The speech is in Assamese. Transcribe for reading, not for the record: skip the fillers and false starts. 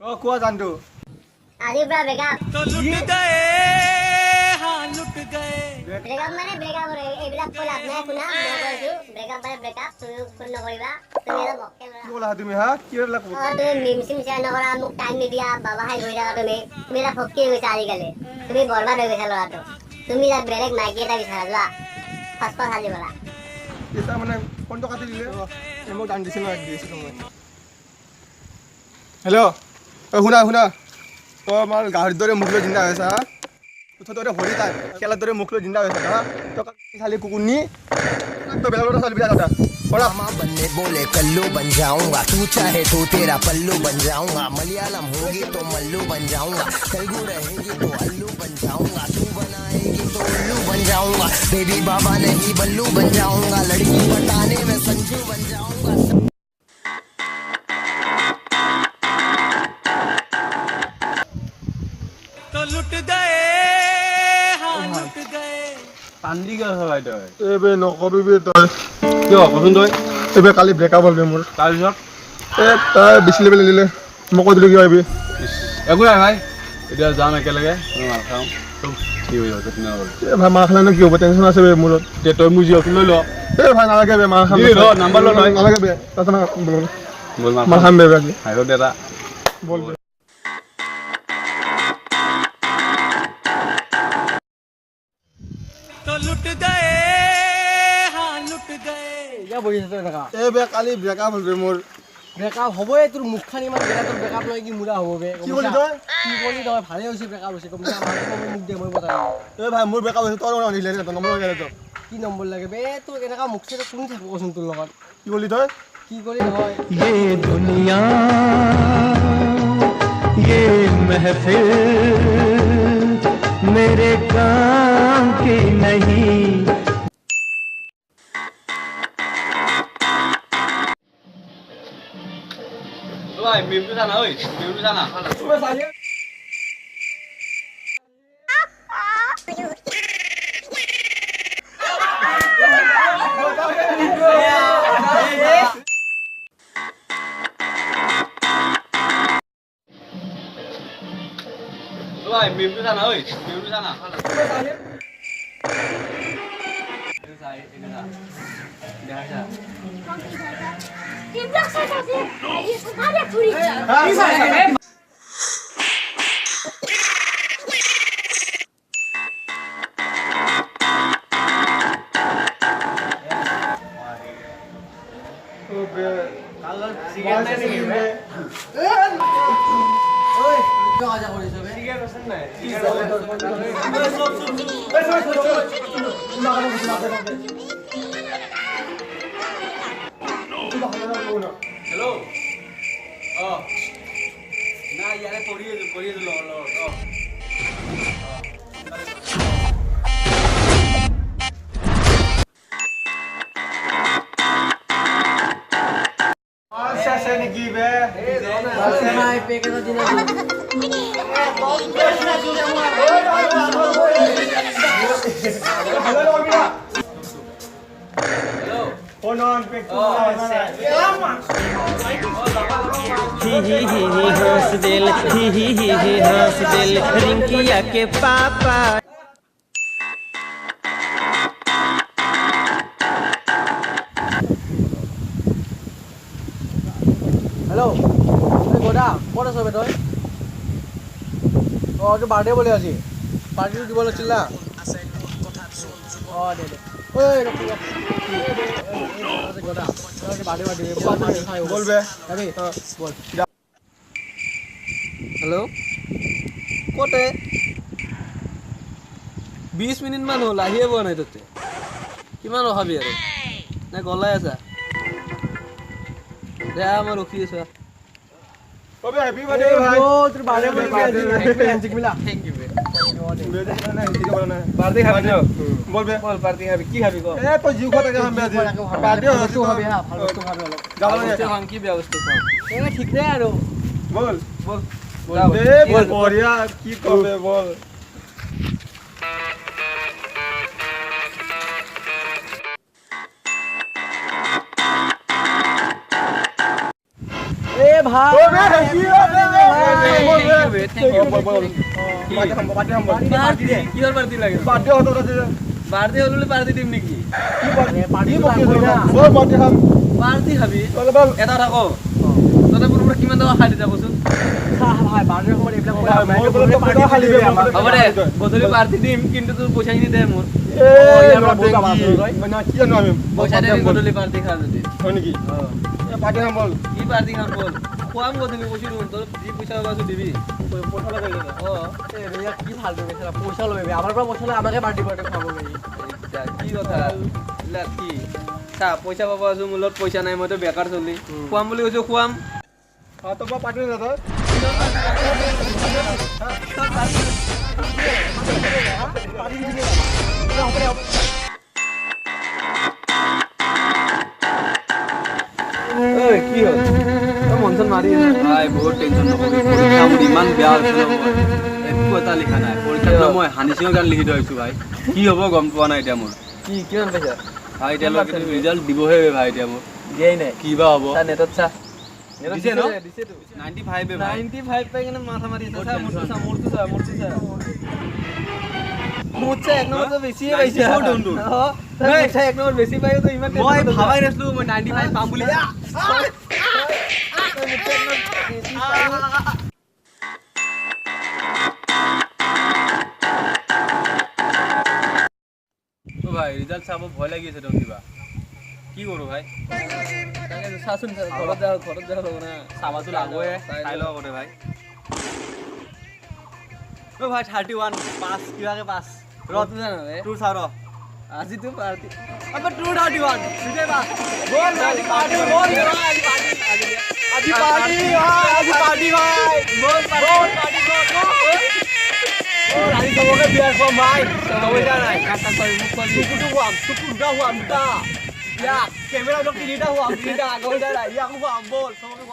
কোৱা জানটো আজিৰ পৰা ব্ৰেকআপ तो लुट गए हाँ लुट गए ব্ৰেকআপ মানে ব্ৰেকআপ এইবিলাক কৈ লাভ নাই শুনা মই কৈছো ব্ৰেকআপ মানে ব্ৰেকআপ তুমি ফোন নকৰিবা তুমি এটা বকে কি ক'লা তুমি হা কি এইবিলাক তুমি মিম চিম শ্বেয়াৰ নকৰা মোক টাইম নিদিয়া বাবা খাই গৈ থাকা তুমি এটা ফকি হৈ গৈছা আজিকালি তুমি বৰবাদ হৈ গৈছা ল'ৰাটো তুমি তাত বেলেগ মাইকী এটা বিচাৰা যোৱা ফাষ্ট সাজি বলা এতিয়া মানে ফোনটো কাটি দিলে মোক দান দিছিল দিছিলোঁ মই হেল্ল' শুনা শুনা তই আমাৰ গাহৰিৰ দৰে মুখ লৈ জিন্দা হৈ আছা হা তই দৰে হৰি তাই খেলাৰ দৰে মুখ লৈ জিন্দা হৈ আছা হা তই খালি কুকুৰ নি তই বেলেগৰ ছোৱালী বিয়া কথা मामा बनने बोले कल्लू बन जाऊंगा तू चाहे तो तेरा पल्लू बन जाऊंगा मलयालम होगी तो मल्लू बन जाऊंगा तेलुगु रहेगी तो अल्लू बन जाऊंगा तू बनाएगी तो उल्लू बन जाऊंगा बेबी बाबा नहीं बल्लू बन जाऊंगा लड़की पटाने में संजू बन जाऊंगा तो लुट गए हाँ लुट गए কান্দি গেছ ভাই তই এইবে নকবি তই কিয় কচোন তই এইবে কালি ব্ৰেকআপ হ'ল মোৰ তাৰপিছত তই বেছি লেবেল দিলে মই কৈ দিলোঁ কিয় আহিবি একো নাই ভাই এতিয়া যাম একেলগে মাৰ খাওঁ কি হৈ যাব তেনেকুৱা হ'ল ভাই মাৰ খালে কি হ'ব টেনশ্যন আছে বে মূৰত এতিয়া তই মোৰ জিঅ'টো লৈ ল ভাই নালাগে বে মাৰ খাম নাম্বাৰ ল তই নালাগে বে তাৰপিছত বল মাৰ খাম বে বাকী হাইৰত এটা বল বে तो लुट गए हाँ लुट गए এতিয়া বহি আছে এনেকা এইবে কালি ব্ৰেকআপ হ'ল বে মোৰ ব্ৰেকআপ হ'বই তোৰ মুখখন ইমান বেয়া তোৰ ব্ৰেকআপ নহয় কি মুৰা হ'ব বে কি ক'লি তই কি ক'লি তই ভালে হৈছে ব্ৰেকআপ হৈছে কম মোক দে মই বতাই এই ভাই মোৰ ব্ৰেকআপ হৈছে তোৰ নিলে নম্বৰ লাগে তই কি নম্বৰ লাগে বে তোৰ এনেকা মুখ চেটা কোন থাকিব কচোন তোৰ লগত কি ক'লি তই কি কৰি নহয় ये दुनिया ये महफिल मेरे काम की नहीं ভাই মিমটো জানা ঐ মিমটো জানা ভাই মিমটো জানা ঐ মিমটো জানা হেল্ল' অঁ নাই ইয়াৰে কৰি আছোঁ লগত অঁ নেকি বে নাই পেক এটা দিনা ফোন অন পেক हंस दिल हंस दिल रिंकिया के पापा হেল্ল' গদা ক'ত আছ বে তই অঁ তোৰ বাৰ্থডে বুলি আজি পাৰ্টিটো দিব লাগিছিল না অঁ দে ঐ গদা বাৰ্থডে বল বে যাবি বল হেল্ল' ক'তে 20 মিনিটমান হ'ল আহিয়ে পোৱা নাই তাতে কিমান ৰখাবি আৰু নে গলাই আছা দে মই ৰখি আছো কবে হ্যাপি বাৰ্থডে ভাই তোৰ বাৰ্থডে বুলি হ্যান্ডশেক মিলা থেংক ইউ বাৰ্থডে খাবি না বল বে বল পাৰ্টি খাবি কি খাবি ক এ তো জিউ কথা কে আমি আজি বার্থডে বস্তু খাবি হা ভাল বস্তু খাবি অলপ যাবলে বস্তু খাম কি বেয়া বস্তু খাম ঠিক নাই আৰু বল বল দে বল বঢ়িয়া কি কবে বল এ ভাই ও বে হ্যাপি বার্থডে কিহৰ পাৰ্টি লাগে পাৰ্টি হ'লে পাৰ্টি দিম নেকি পাৰ্টি খাবি এটা থাক তহঁতে মোৰ পৰা কিমান টকা খাই দি যাবচোন হ'ব দে গধূলি পাৰ্টি দিম কিন্তু তোৰ পইচাখিনি দে মোৰ পইচা দে গধূলি পাৰ্টি খা যদি কি পাৰ্টি খাম বল খুৱাম গধূলি কৈছোঁ তোৰ যি পইচা পাবা দিবি কি ভাল পইচা ল'বি আমাৰ পৰা পইচা লৈ আমাকে পাৰ্টি পাৰ্টি খুৱাব কি কথা এইবিলাক কি চা পইচা পাব আছো মোৰ লগত পইচা নাই মইতো বেকাৰ চলি খুৱাম বুলি কৈছোঁ খুৱাম কি হ'ল মন চন মাৰি ভাই বহুত টেনশ্যন পৰীক্ষা মোৰ ইমান বেয়া হৈছিল একো এটা লিখা নাই পৰীক্ষাত মই হানি সিঙৰ গান লিখি থৈ আহিছোঁ ভাই কি হ'ব গম পোৱা নাই এতিয়া মোৰ কি কিমান পাইছা ভাই এতিয়ালৈকে ৰিজাল্ট দিবহে ভাই এতিয়া মোৰ দিয়াই নাই কি বা হ'ব নেটত চা দিছে ন 95 পাই কিনে মাথা মাৰি আছে চা মোৰটো চা মোৰছে এক নম্বৰ বেছিয়ে পাইছে এক নম্বৰ বেছি পাইও তো ইমান মই ভাবাই নাছিলো মই 95 পাম বুলি ভাই ৰিজাল্ট চাব ভয় লাগি আছে দেখোন কিবা কি কৰো ভাই চাচোন ঘৰত যাওঁ হ'ব না চাবাতো লাগোৱে চাই লওঁ আগতে ভাই অ ভাই 31 পাছ কিবাকে পাছ ৰতো জানো ৰে তোৰ চাৰ আজি তো পাৰ্টি আবে 231 সিধে পাছ বল পাৰ্টি বল আজি পাৰ্টি ভাই বল পাৰ্টি আজি সবকে বিয়াৰ ফৰ্ম ভাই সবকে নাই কাটা কৰি মুখ কৰি টুকুটো হুৱাম টা ইয়া কেমেৰা তো তিনিটা হুৱাম তিনিটা আগৰ দা ইয়া হুৱাম বল সবকে